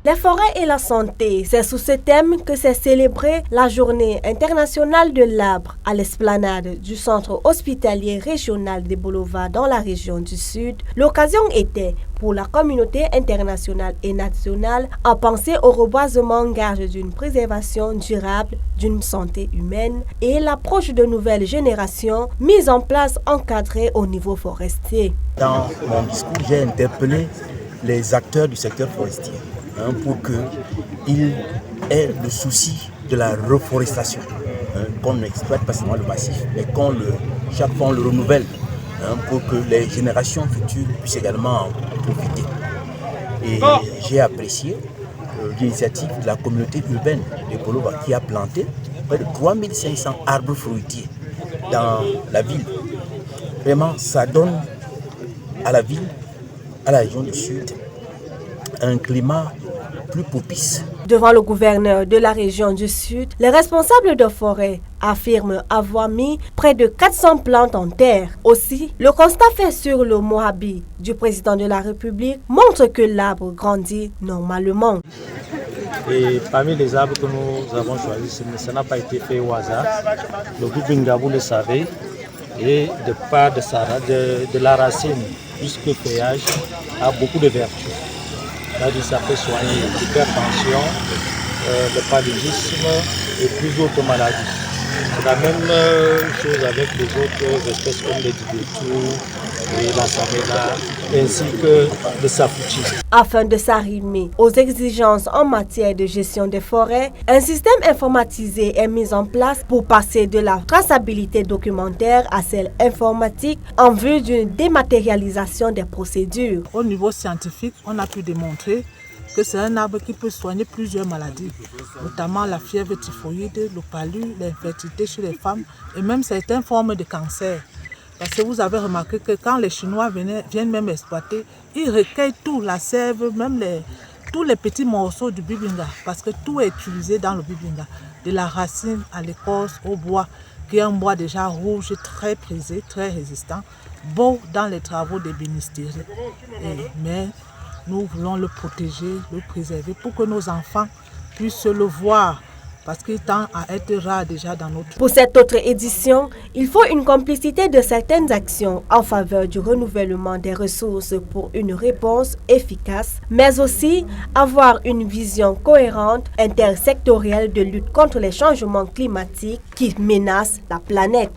Les forêts et la santé, c'est sous ce thème que s'est célébrée la journée internationale de l'arbre à l'esplanade du centre hospitalier régional de Bolova dans la région du Sud. L'occasion était pour la communauté internationale et nationale à penser au reboisement gage d'une préservation durable d'une santé humaine et l'approche de nouvelles générations mises en place encadrées au niveau forestier. Dans mon discours, j'ai interpellé les acteurs du secteur forestier pour qu'ils aient le souci de la reforestation, qu'on n'exploite pas seulement le massif, mais chaque fois on le renouvelle pour que les générations futures puissent également en profiter. Et j'ai apprécié l'initiative de la communauté urbaine de Bolova qui a planté près de 3500 arbres fruitiers dans la ville. Vraiment, ça donne à la ville, à la région du Sud, un climat plus propice. Devant le gouverneur de la région du Sud, les responsables de forêt affirment avoir mis près de 400 plantes en terre. Aussi, le constat fait sur le Moabi du président de la République montre que l'arbre grandit normalement. Et parmi les arbres que nous avons choisis, ça n'a pas été fait au hasard. Le Bibinga, vous le savez, et de part de la racine jusqu'au feuillage, a beaucoup de vertus. Ça peut soigner l'hypertension, le paludisme et plus d'autres maladies. C'est la même chose avec les autres espèces comme les dibétous et la samena, ainsi que le sapouchi. Afin de s'arrimer aux exigences en matière de gestion des forêts, un système informatisé est mis en place pour passer de la traçabilité documentaire à celle informatique en vue d'une dématérialisation des procédures. Au niveau scientifique, on a pu démontrer que c'est un arbre qui peut soigner plusieurs maladies, notamment la fièvre typhoïde, le palu, l'infertilité chez les femmes et même certaines formes de cancer. Parce que vous avez remarqué que quand les Chinois viennent même exploiter, ils recueillent tout, la sève, même tous les petits morceaux du bibinga, parce que tout est utilisé dans le bibinga, de la racine à l'écorce, au bois, qui est un bois déjà rouge, très prisé, très résistant, beau dans les travaux d'ébénisterie. Mais nous voulons le protéger, le préserver pour que nos enfants puissent le voir. Parce qu'il tend à être rare déjà dans notre... Pour cette autre édition, il faut une complicité de certaines actions en faveur du renouvellement des ressources pour une réponse efficace, mais aussi avoir une vision cohérente intersectorielle de lutte contre les changements climatiques qui menacent la planète.